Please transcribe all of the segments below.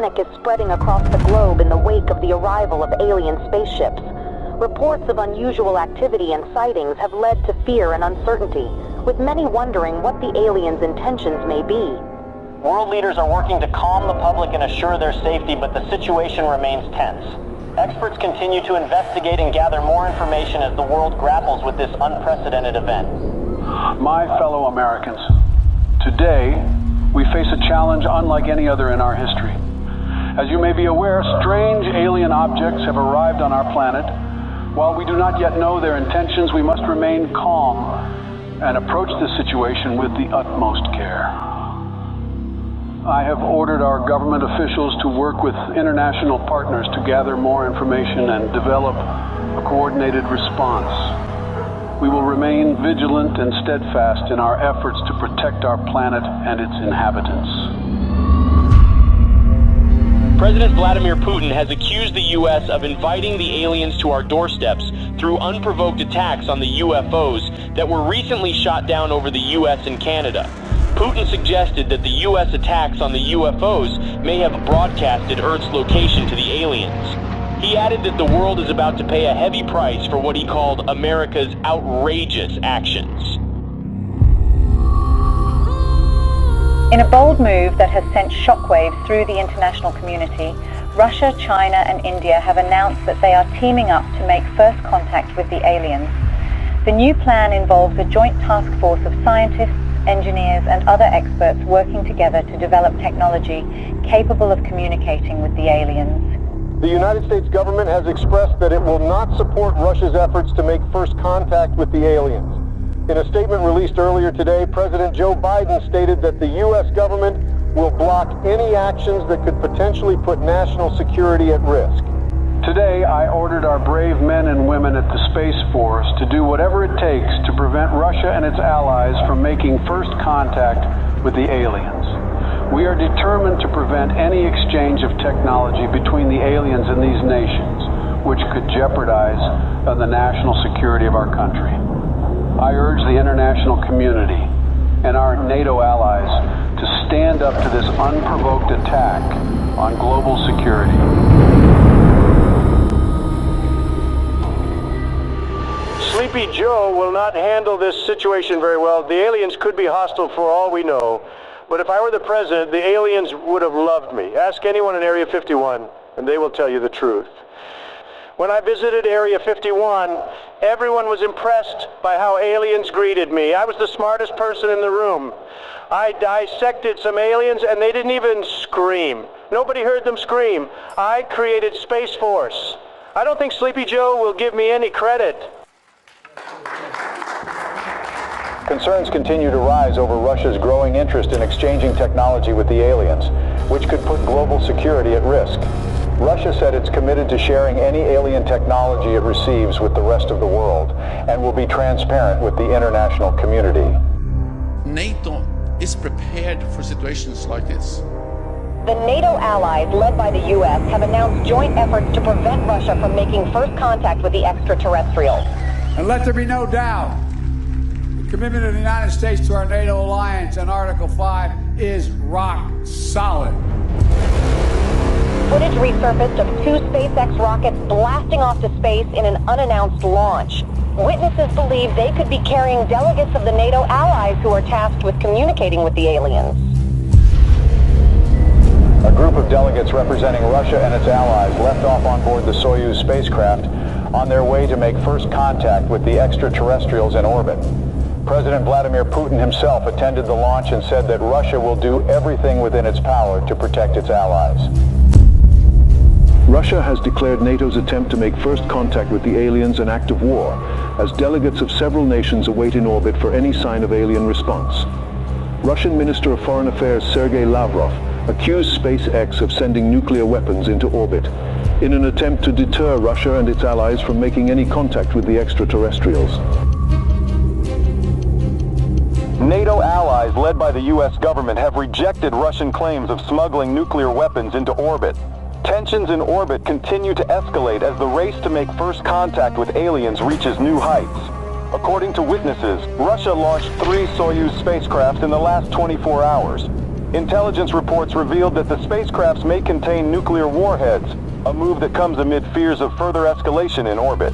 panic is spreading across the globe in the wake of the arrival of alien spaceships. Reports of unusual activity and sightings have led to fear and uncertainty, with many wondering what the aliens' intentions may be. World leaders are working to calm the public and assure their safety, but the situation remains tense. Experts continue to investigate and gather more information as the world grapples with this unprecedented event. My fellow Americans, today we face a challenge unlike any other in our history. As you may be aware, strange alien objects have arrived on our planet. While we do not yet know their intentions, we must remain calm and approach this situation with the utmost care. I have ordered our government officials to work with international partners to gather more information and develop a coordinated response. We will remain vigilant and steadfast in our efforts to protect our planet and its inhabitants. President Vladimir Putin has accused the U.S. of inviting the aliens to our doorsteps through unprovoked attacks on the UFOs that were recently shot down over the U.S. and Canada. Putin suggested that the U.S. attacks on the UFOs may have broadcasted Earth's location to the aliens. He added that the world is about to pay a heavy price for what he called America's outrageous actions. In a bold move that has sent shockwaves through the international community, Russia, China and India have announced that they are teaming up to make first contact with the aliens. The new plan involves a joint task force of scientists, engineers and other experts working together to develop technology capable of communicating with the aliens. The United States government has expressed that it will not support Russia's efforts to make first contact with the aliens. In a statement released earlier today, President Joe Biden stated that the U.S. government will block any actions that could potentially put national security at risk. Today, I ordered our brave men and women at the Space Force to do whatever it takes to prevent Russia and its allies from making first contact with the aliens. We are determined to prevent any exchange of technology between the aliens and these nations, which could jeopardize the national security of our country. I urge the international community and our NATO allies to stand up to this unprovoked attack on global security. Sleepy Joe will not handle this situation very well. The aliens could be hostile for all we know. But if I were the president, the aliens would have loved me. Ask anyone in Area 51, and they will tell you the truth. When I visited Area 51, everyone was impressed by how aliens greeted me. I was the smartest person in the room. I dissected some aliens, and they didn't even scream. Nobody heard them scream. I created Space Force. I don't think Sleepy Joe will give me any credit. Concerns continue to rise over Russia's growing interest in exchanging technology with the aliens, which could put global security at risk. Russia said it's committed to sharing any alien technology it receives with the rest of the world and will be transparent with the international community. NATO is prepared for situations like this. The NATO allies, led by the U.S., have announced joint efforts to prevent Russia from making first contact with the extraterrestrials. And let there be no doubt, the commitment of the United States to our NATO alliance and Article 5 is rock solid. Footage resurfaced of two SpaceX rockets blasting off to space in an unannounced launch. Witnesses believe they could be carrying delegates of the NATO allies who are tasked with communicating with the aliens. A group of delegates representing Russia and its allies left off on board the Soyuz spacecraft on their way to make first contact with the extraterrestrials in orbit. President Vladimir Putin himself attended the launch and said that Russia will do everything within its power to protect its allies. Russia has declared NATO's attempt to make first contact with the aliens an act of war, as delegates of several nations await in orbit for any sign of alien response. Russian Minister of Foreign Affairs Sergei Lavrov accused SpaceX of sending nuclear weapons into orbit in an attempt to deter Russia and its allies from making any contact with the extraterrestrials. NATO allies, led by the U.S. government, have rejected Russian claims of smuggling nuclear weapons into orbit. Tensions in orbit continue to escalate as the race to make first contact with aliens reaches new heights. According to witnesses, Russia launched 3 Soyuz spacecraft in the last 24 hours. Intelligence reports revealed that the spacecrafts may contain nuclear warheads, a move that comes amid fears of further escalation in orbit.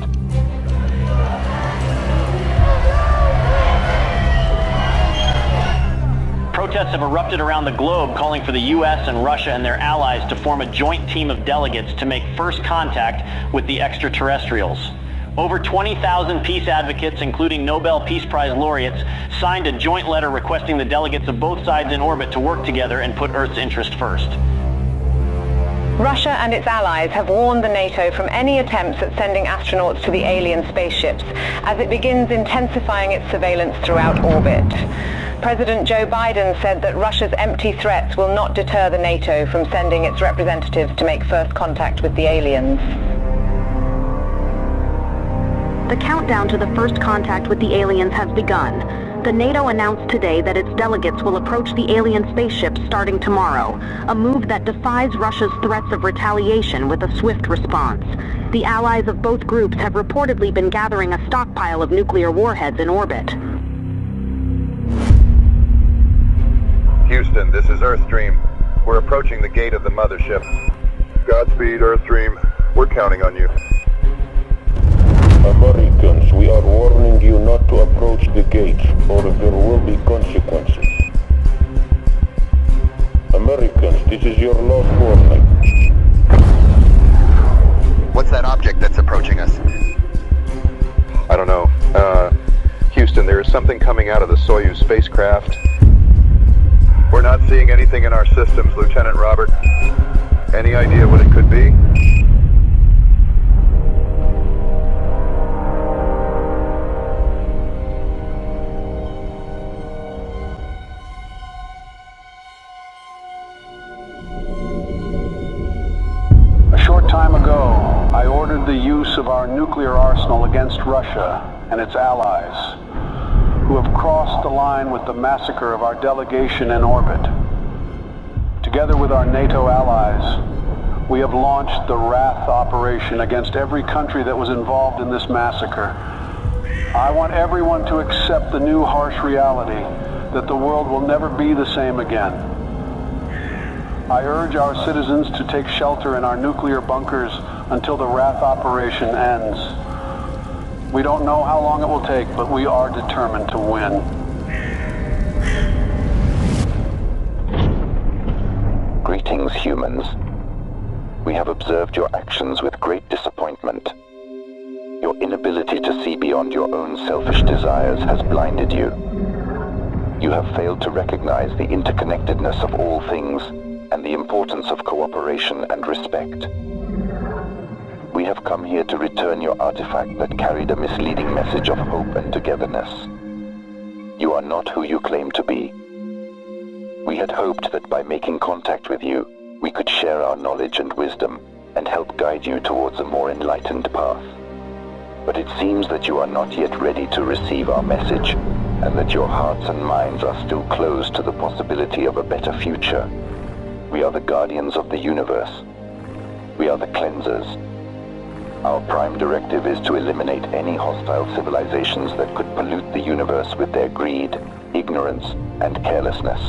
Protests have erupted around the globe calling for the U.S. and Russia and their allies to form a joint team of delegates to make first contact with the extraterrestrials. Over 20,000 peace advocates, including Nobel Peace Prize laureates, signed a joint letter requesting the delegates of both sides in orbit to work together and put Earth's interest first. Russia and its allies have warned the NATO from any attempts at sending astronauts to the alien spaceships as it begins intensifying its surveillance throughout orbit. President Joe Biden said that Russia's empty threats will not deter the NATO from sending its representatives to make first contact with the aliens. The countdown to the first contact with the aliens has begun. The NATO announced today that its delegates will approach the alien spaceships starting tomorrow, a move that defies Russia's threats of retaliation with a swift response. The allies of both groups have reportedly been gathering a stockpile of nuclear warheads in orbit. Houston, this is Earthstream. We're approaching the gate of the mothership. Godspeed, Earthstream. We're counting on you. Americans, we are warning you not to approach the gate, or there will be consequences. Americans, this is your last warning. What's that object that's approaching us? I don't know. Houston, there is something coming out of the Soyuz spacecraft. We're not seeing anything in our systems, Lieutenant Robert. Any idea what it could be? A short time ago, I ordered the use of our nuclear arsenal against Russia and its allies, who have crossed the line with the massacre of our delegation in orbit. Together with our NATO allies, we have launched the Wrath operation against every country that was involved in this massacre. I want everyone to accept the new harsh reality that the world will never be the same again. I urge our citizens to take shelter in our nuclear bunkers until the Wrath operation ends. We don't know how long it will take, but we are determined to win. Greetings, humans. We have observed your actions with great disappointment. Your inability to see beyond your own selfish desires has blinded you. You have failed to recognize the interconnectedness of all things and the importance of cooperation and respect. We have come here to return your artifact that carried a misleading message of hope and togetherness. You are not who you claim to be. We had hoped that by making contact with you, we could share our knowledge and wisdom and help guide you towards a more enlightened path. But it seems that you are not yet ready to receive our message, and that your hearts and minds are still closed to the possibility of a better future. We are the guardians of the universe. We are the cleansers. Our prime directive is to eliminate any hostile civilizations that could pollute the universe with their greed, ignorance, and carelessness.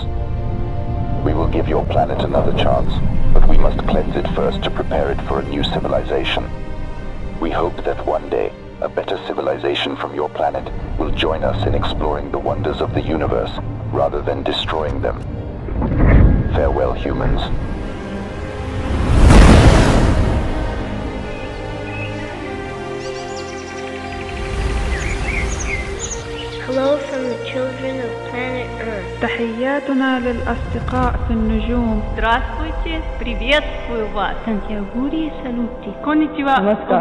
We will give your planet another chance, but we must cleanse it first to prepare it for a new civilization. We hope that one day, a better civilization from your planet will join us in exploring the wonders of the universe, rather than destroying them. Farewell, humans. Hello from the children of planet Earth. تحياتنا للأصدقاء في النجوم. Здравствуйте, приветствую вас. Сантьягури салути. Конничева. Нamaskar.